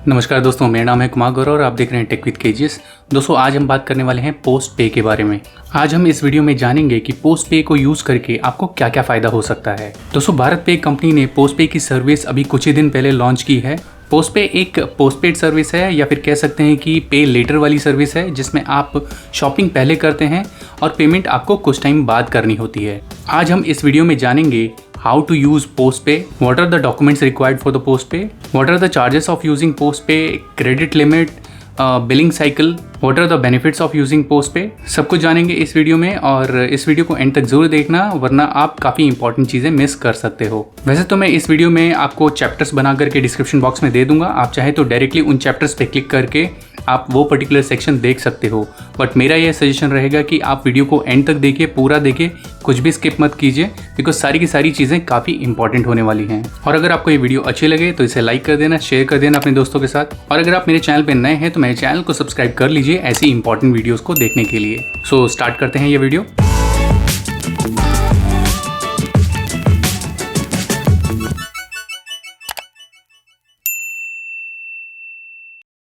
नमस्कार दोस्तों, मेरा नाम है कुमार गौरव और आप देख रहे हैं टेक विद केजीएस। दोस्तों, आज हम बात करने वाले हैं पोस्ट पे के बारे में। आज हम इस वीडियो में जानेंगे कि पोस्ट पे को यूज़ करके आपको क्या क्या फ़ायदा हो सकता है। दोस्तों, भारत पे कंपनी ने पोस्ट पे की सर्विस अभी कुछ ही दिन पहले लॉन्च की है। पोस्ट पे एक पोस्टपेड सर्विस है या फिर कह सकते हैं कि पे लेटर वाली सर्विस है, जिसमें आप शॉपिंग पहले करते हैं और पेमेंट आपको कुछ टाइम बाद करनी होती है। आज हम इस वीडियो में जानेंगे how to use postpay, what are the documents required for the postpay, what are the charges of using postpay, credit limit, billing cycle, what are the benefits of using postpay, सब कुछ जानेंगे इस video में। और इस video को and तक जरूर देखना, वरना आप काफ़ी इंपॉर्टेंट चीज़ें मिस कर सकते हो। वैसे तो मैं इस वीडियो में आपको चैप्टर्स बना करके डिस्क्रिप्शन बॉक्स में दे दूंगा, आप चाहे तो डायरेक्टली उन चैप्टर्स पे क्लिक करके आप वो पर्टिकुलर सेक्शन देख सकते हो। बट मेरा यह सजेशन रहेगा कि आप वीडियो को एंड तक देखिए, पूरा देखिए, कुछ भी स्किप मत कीजिए, बिकॉज सारी की सारी चीज़ें काफ़ी इंपॉर्टेंट होने वाली हैं। और अगर आपको ये वीडियो अच्छी लगे तो इसे लाइक कर देना, शेयर कर देना अपने दोस्तों के साथ। और अगर आप मेरे चैनल पर नए हैं तो मेरे चैनल को सब्सक्राइब कर लीजिए ऐसी इंपॉर्टेंट वीडियोस को देखने के लिए। सो स्टार्ट करते हैं ये वीडियो।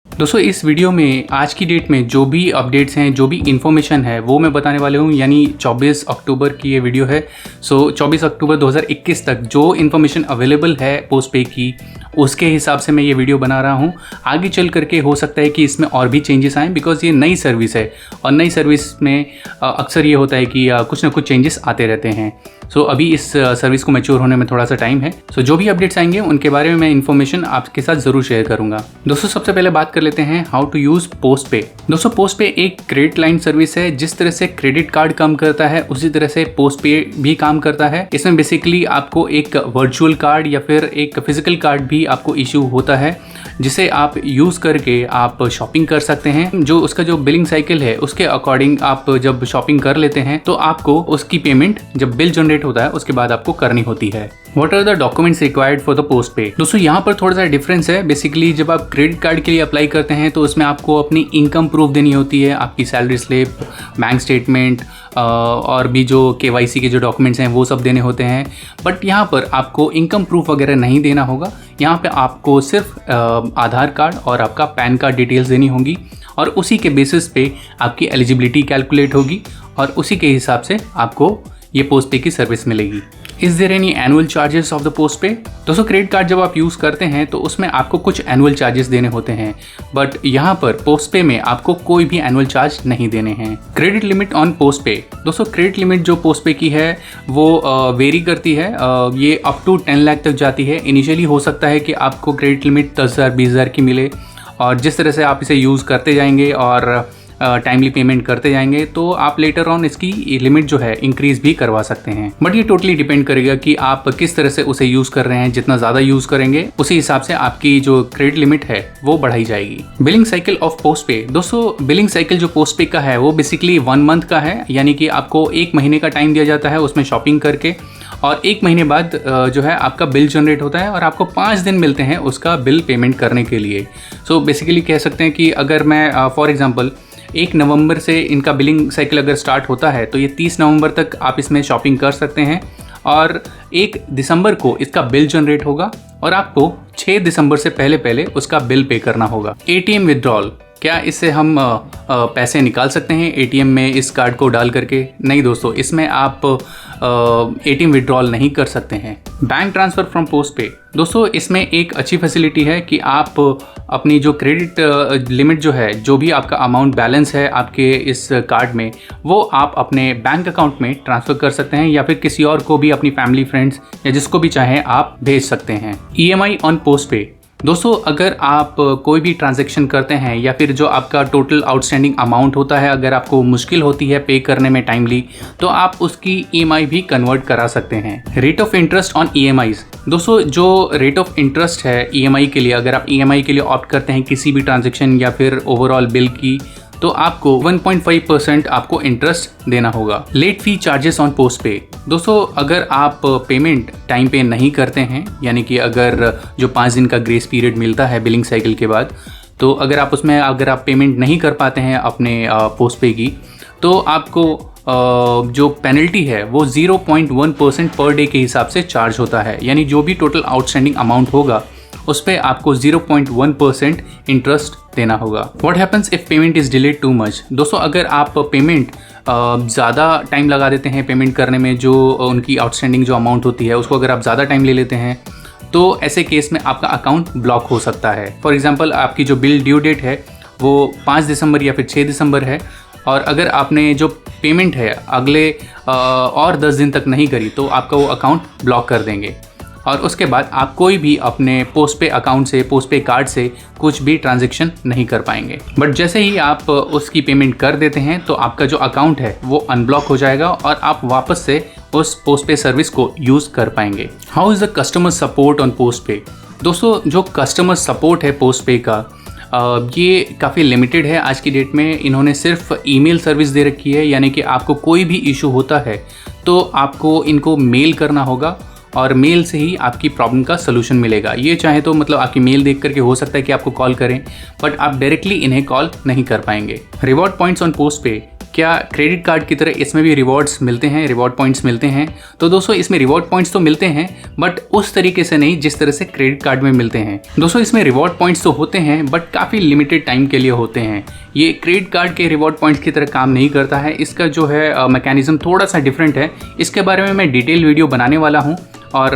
दोस्तों, इस वीडियो में आज की डेट में जो भी अपडेट्स हैं, जो भी इन्फॉर्मेशन है, वो मैं बताने वाले हूँ। यानी 24 अक्टूबर की ये वीडियो है। सो 24 अक्टूबर 2021 तक जो इन्फॉर्मेशन अवेलेबल है पोस्ट पे की, उसके हिसाब से मैं ये वीडियो बना रहा हूँ। आगे चल करके हो सकता है कि इसमें और भी चेंजेस आएँ, बिकॉज ये नई सर्विस है और नई सर्विस में अक्सर ये होता है कि कुछ ना कुछ चेंजेस आते रहते हैं। सो अभी इस सर्विस को मैच्योर होने में थोड़ा सा टाइम है। सो जो भी अपडेट्स आएंगे उनके बारे में मैं इन्फॉर्मेशन आपके साथ ज़रूर शेयर करूंगा। दोस्तों, सबसे पहले बात कर लेते हैं हाउ टू यूज़ पोस्ट पे। दोस्तों, पोस्ट पे एक क्रेडिट लाइन सर्विस है। जिस तरह से क्रेडिट कार्ड काम करता है उसी तरह से पोस्ट पे भी काम करता है। इसमें बेसिकली आपको एक वर्चुअल कार्ड या फिर एक फिजिकल कार्ड भी आपको इशू होता है, जिसे आप यूज़ करके आप शॉपिंग कर सकते हैं। जो उसका जो बिलिंग साइकिल है उसके अकॉर्डिंग आप जब शॉपिंग कर लेते हैं तो आपको उसकी पेमेंट जब बिल जनरेट होता है उसके बाद आपको करनी होती है। What are the documents required for the post पे? दोस्तों, यहाँ पर थोड़ा सा डिफरेंस है। बेसिकली जब आप क्रेडिट कार्ड के लिए अप्लाई करते हैं तो उसमें आपको अपनी इनकम प्रूफ देनी होती है, आपकी सैलरी स्लिप, बैंक स्टेटमेंट और भी जो KYC के जो डॉक्यूमेंट्स हैं वो सब देने होते हैं। बट यहाँ पर आपको इनकम प्रूफ वगैरह नहीं देना होगा। यहाँ पे आपको सिर्फ आधार कार्ड और आपका पैन कार्ड डिटेल्स देनी होंगी और उसी के बेसिस पे आपकी एलिजिबिलिटी कैलकुलेट होगी और उसी के हिसाब से आपको ये पोस्ट पे की सर्विस मिलेगी। Is there any annual charges of the postpay? दोस्तों, क्रेडिट कार्ड जब आप यूज़ करते हैं तो उसमें आपको कुछ एनुअल चार्जेस देने होते हैं, बट यहाँ पर पोस्ट पे में आपको कोई भी एनुअल चार्ज नहीं देने हैं। Credit limit on postpay. दोस्तों, क्रेडिट लिमिट जो पोस्ट पे की है वो वेरी करती है। ये अप टू 10 लाख तक जाती है। इनिशियली हो सकता है कि आपको क्रेडिट लिमिट 10,000 20,000 की मिले, और जिस तरह से आप इसे यूज़ करते जाएंगे और टाइमली पेमेंट करते जाएंगे तो आप लेटर ऑन इसकी लिमिट जो है इंक्रीज भी करवा सकते हैं। बट ये टोटली डिपेंड करेगा कि आप किस तरह से उसे यूज़ कर रहे हैं। जितना ज़्यादा यूज़ करेंगे उसी हिसाब से आपकी जो क्रेडिट लिमिट है वो बढ़ाई जाएगी। बिलिंग साइकिल ऑफ पोस्ट पे। दोस्तों, बिलिंग साइकिल जो पोस्ट पे का है वो बेसिकली 1 मंथ का है, यानी कि आपको 1 महीने का टाइम दिया जाता है उसमें शॉपिंग करके, और 1 महीने बाद जो है आपका बिल जनरेट होता है और आपको 5 दिन मिलते हैं उसका बिल पेमेंट करने के लिए। सो बेसिकली कह सकते हैं कि अगर मैं फॉर एग्जांपल 1 नवंबर से इनका बिलिंग साइकिल अगर स्टार्ट होता है तो ये 30 नवंबर तक आप इसमें शॉपिंग कर सकते हैं, और 1 दिसंबर को इसका बिल जनरेट होगा और आपको 6 दिसंबर से पहले पहले उसका बिल पे करना होगा। ATM विड्रॉल, क्या इससे हम पैसे निकाल सकते हैं ATM में इस कार्ड को डाल करके? नहीं दोस्तों, इसमें आप ATM विड्रॉल नहीं कर सकते हैं। बैंक ट्रांसफ़र फ्रॉम पोस्ट पे। दोस्तों, इसमें एक अच्छी फैसिलिटी है कि आप अपनी जो क्रेडिट लिमिट जो है, जो भी आपका अमाउंट बैलेंस है आपके इस कार्ड में, वो आप अपने बैंक अकाउंट में ट्रांसफ़र कर सकते हैं या फिर किसी और को भी, अपनी फैमिली फ्रेंड्स या जिसको भी चाहें आप भेज सकते हैं। EMI on postpay. दोस्तों, अगर आप कोई भी ट्रांजैक्शन करते हैं या फिर जो आपका टोटल आउटस्टैंडिंग अमाउंट होता है, अगर आपको मुश्किल होती है पे करने में टाइमली, तो आप उसकी EMI भी कन्वर्ट करा सकते हैं। Rate of interest on EMIs। दोस्तों, जो रेट ऑफ इंटरेस्ट है EMI के लिए, अगर आप EMI के लिए ऑप्ट करते हैं किसी भी ट्रांजैक्शन या फिर ओवरऑल बिल की, तो आपको 1.5% आपको इंटरेस्ट देना होगा। Late fee charges on postpay. दोस्तों, अगर आप पेमेंट टाइम पे नहीं करते हैं, यानी कि अगर जो 5 दिन का ग्रेस पीरियड मिलता है बिलिंग साइकिल के बाद, तो अगर आप पेमेंट नहीं कर पाते हैं अपने पोस्ट पे की, तो आपको जो पेनल्टी है वो 0.1% पर डे के हिसाब से चार्ज होता है। यानी जो भी टोटल आउटस्टैंडिंग अमाउंट होगा उस पर आपको 0.1% इंटरेस्ट देना होगा। What happens if payment is delayed too much? दोस्तों अगर आप पेमेंट ज़्यादा टाइम लगा देते हैं पेमेंट करने में, जो उनकी आउटस्टैंडिंग जो अमाउंट होती है उसको अगर आप ज़्यादा टाइम ले लेते हैं तो ऐसे केस में आपका अकाउंट ब्लॉक हो सकता है। फॉर एग्जांपल आपकी जो बिल ड्यू डेट है वो 5 दिसंबर या फिर 6 दिसंबर है और अगर आपने जो पेमेंट है अगले और 10 दिन तक नहीं करी तो आपका वो अकाउंट ब्लॉक कर देंगे और उसके बाद आप कोई भी अपने पोस्ट पे अकाउंट से, पोस्ट पे कार्ड से कुछ भी ट्रांजैक्शन नहीं कर पाएंगे। बट जैसे ही आप उसकी पेमेंट कर देते हैं तो आपका जो अकाउंट है वो अनब्लॉक हो जाएगा और आप वापस से उस पोस्ट पे सर्विस को यूज़ कर पाएंगे। How is the customer support on postpay? दोस्तों जो कस्टमर सपोर्ट है पोस्ट पे का ये काफ़ी लिमिटेड है आज की डेट में। इन्होंने सिर्फ ईमेल सर्विस दे रखी है, यानी कि आपको कोई भी इशू होता है तो आपको इनको मेल करना होगा और मेल से ही आपकी प्रॉब्लम का सलूशन मिलेगा। ये चाहे तो मतलब आपकी मेल देख करके हो सकता है कि आपको कॉल करें, बट आप डायरेक्टली इन्हें कॉल नहीं कर पाएंगे। रिवॉर्ड पॉइंट्स ऑन पोस्ट पे, क्या क्रेडिट कार्ड की तरह इसमें भी रिवॉर्ड्स मिलते हैं, रिवॉर्ड पॉइंट्स मिलते हैं? तो दोस्तों इसमें रिवॉर्ड पॉइंट्स तो मिलते हैं बट उस तरीके से नहीं जिस तरह से क्रेडिट कार्ड में मिलते हैं। दोस्तों इसमें रिवॉर्ड पॉइंट्स तो होते हैं बट काफ़ी लिमिटेड टाइम के लिए होते हैं। ये क्रेडिट कार्ड के रिवॉर्ड पॉइंट्स की तरह काम नहीं करता है। इसका जो है मैकेनिज्म थोड़ा सा डिफरेंट है। इसके बारे में मैं डिटेल वीडियो बनाने वाला हूँ और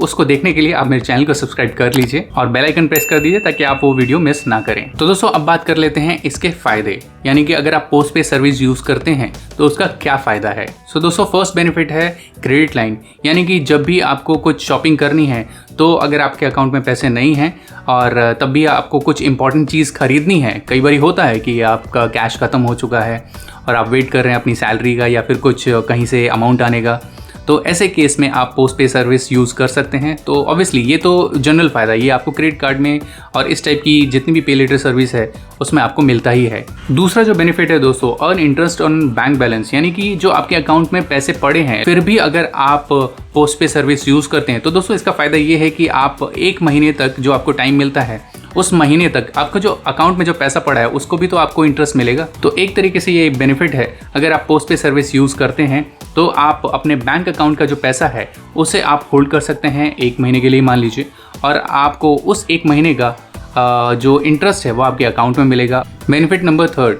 उसको देखने के लिए आप मेरे चैनल को सब्सक्राइब कर लीजिए और बेल आइकन प्रेस कर दीजिए ताकि आप वो वीडियो मिस ना करें। तो दोस्तों अब बात कर लेते हैं इसके फ़ायदे, यानी कि अगर आप पोस्ट पे सर्विस यूज़ करते हैं तो उसका क्या फ़ायदा है। सो दोस्तों फर्स्ट बेनिफिट है क्रेडिट लाइन, यानी कि जब भी आपको कुछ शॉपिंग करनी है तो अगर आपके अकाउंट में पैसे नहीं हैं और तब भी आपको कुछ इंपॉर्टेंट चीज़ खरीदनी है, कई बार होता है कि आपका कैश ख़त्म हो चुका है और आप वेट कर रहे हैं अपनी सैलरी का या फिर कुछ कहीं से अमाउंट आने का, तो ऐसे केस में आप पोस्ट पे सर्विस यूज़ कर सकते हैं। तो ऑब्वियसली ये तो जनरल फ़ायदा, ये आपको क्रेडिट कार्ड में और इस टाइप की जितनी भी पे लेटर सर्विस है उसमें आपको मिलता ही है। दूसरा जो बेनिफिट है दोस्तों, earn interest on bank balance, यानी कि जो आपके अकाउंट में पैसे पड़े हैं फिर भी अगर आप पोस्ट पे सर्विस यूज़ करते हैं तो दोस्तों इसका फ़ायदा ये है कि आप 1 महीने तक जो आपको टाइम मिलता है उस महीने तक आपका जो अकाउंट में जो पैसा पड़ा है उसको भी तो आपको इंटरेस्ट मिलेगा। तो एक तरीके से ये बेनिफिट है, अगर आप पोस्ट पे सर्विस यूज़ करते हैं तो आप अपने बैंक अकाउंट का जो पैसा है उसे आप होल्ड कर सकते हैं 1 महीने के लिए मान लीजिए, और आपको उस 1 महीने का जो इंटरेस्ट है वो आपके अकाउंट में मिलेगा। Benefit number 3,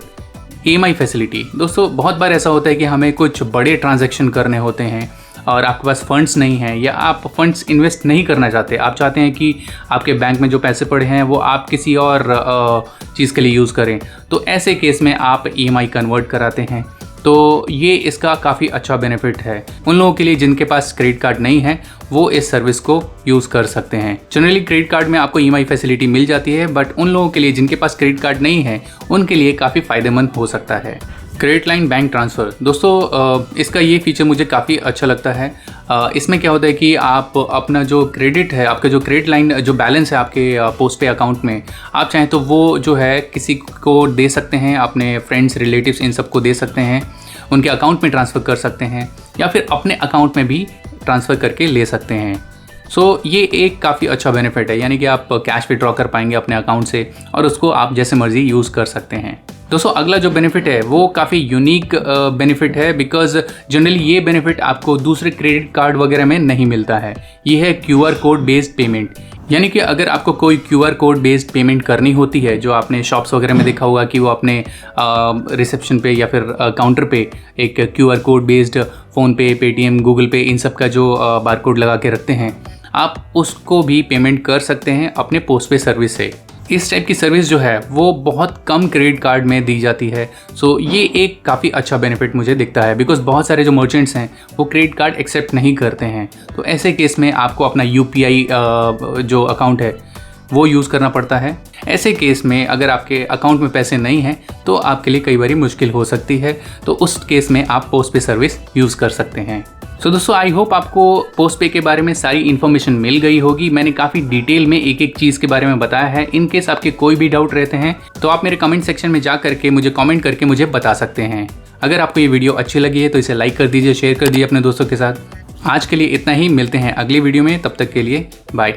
EMI facility. दोस्तों बहुत बार ऐसा होता है कि हमें कुछ बड़े ट्रांजैक्शन करने होते हैं और आपके पास फंड्स नहीं हैं या आप फंड्स इन्वेस्ट नहीं करना चाहते, आप चाहते हैं कि आपके बैंक में जो पैसे पड़े हैं वो आप किसी और चीज़ के लिए यूज़ करें, तो ऐसे केस में आप EMI कन्वर्ट कराते हैं। तो ये इसका काफ़ी अच्छा बेनिफिट है। उन लोगों के लिए जिनके पास क्रेडिट कार्ड नहीं है वो इस सर्विस को यूज़ कर सकते हैं। जनरली क्रेडिट कार्ड में आपको EMI फैसिलिटी मिल जाती है, बट उन लोगों के लिए जिनके पास क्रेडिट कार्ड नहीं है उनके लिए काफ़ी फ़ायदेमंद हो सकता है। क्रेडिट लाइन बैंक ट्रांसफ़र, दोस्तों इसका ये फीचर मुझे काफ़ी अच्छा लगता है। इसमें क्या होता है कि आप अपना जो क्रेडिट है, आपका जो क्रेडिट लाइन जो बैलेंस है आपके पोस्ट पे अकाउंट में, आप चाहें तो वो जो है किसी को दे सकते हैं, अपने फ्रेंड्स रिलेटिव्स इन सबको दे सकते हैं, उनके अकाउंट में ट्रांसफ़र कर सकते हैं या फिर अपने अकाउंट में भी ट्रांसफ़र करके ले सकते हैं। सो ये एक काफ़ी अच्छा बेनिफिट है, यानी कि आप कैश विड्रॉ कर पाएंगे अपने अकाउंट से और उसको आप जैसे मर्जी यूज़ कर सकते हैं। दोस्तों अगला जो बेनिफिट है वो काफ़ी यूनिक बेनिफिट है, बिकॉज जनरली ये बेनिफिट आपको दूसरे क्रेडिट कार्ड वगैरह में नहीं मिलता है। ये है QR कोड बेस्ड पेमेंट, यानी कि अगर आपको कोई QR कोड बेस्ड पेमेंट करनी होती है, जो आपने शॉप्स वगैरह में देखा होगा कि वो अपने रिसेप्शन पे या फिर काउंटर पे एक QR code based PhonePe, Paytm, Google पे इन सब का जो बारकोड लगा के रखते हैं, आप उसको भी पेमेंट कर सकते हैं अपने पोस्ट पे सर्विस से। इस टाइप की सर्विस जो है वो बहुत कम क्रेडिट कार्ड में दी जाती है। सो ये एक काफ़ी अच्छा बेनिफिट मुझे दिखता है, बिकॉज बहुत सारे जो मर्चेंट्स हैं वो क्रेडिट कार्ड एक्सेप्ट नहीं करते हैं। तो ऐसे केस में आपको अपना UPI जो अकाउंट है वो यूज़ करना पड़ता है। ऐसे केस में अगर आपके अकाउंट में पैसे नहीं हैं तो आपके लिए कई बार मुश्किल हो सकती है, तो उस केस में आप पोस्ट पे सर्विस यूज़ कर सकते हैं। सो दोस्तों आई होप आपको पोस्ट पे के बारे में सारी इन्फॉर्मेशन मिल गई होगी। मैंने काफ़ी डिटेल में एक एक चीज़ के बारे में बताया है। इन केस आपके कोई भी डाउट रहते हैं तो आप मेरे कमेंट सेक्शन में जा करके मुझे कमेंट करके मुझे बता सकते हैं। अगर आपको ये वीडियो अच्छी लगी है तो इसे लाइक कर दीजिए, शेयर कर दीजिए अपने दोस्तों के साथ। आज के लिए इतना ही, मिलते हैं अगली वीडियो में, तब तक के लिए बाय।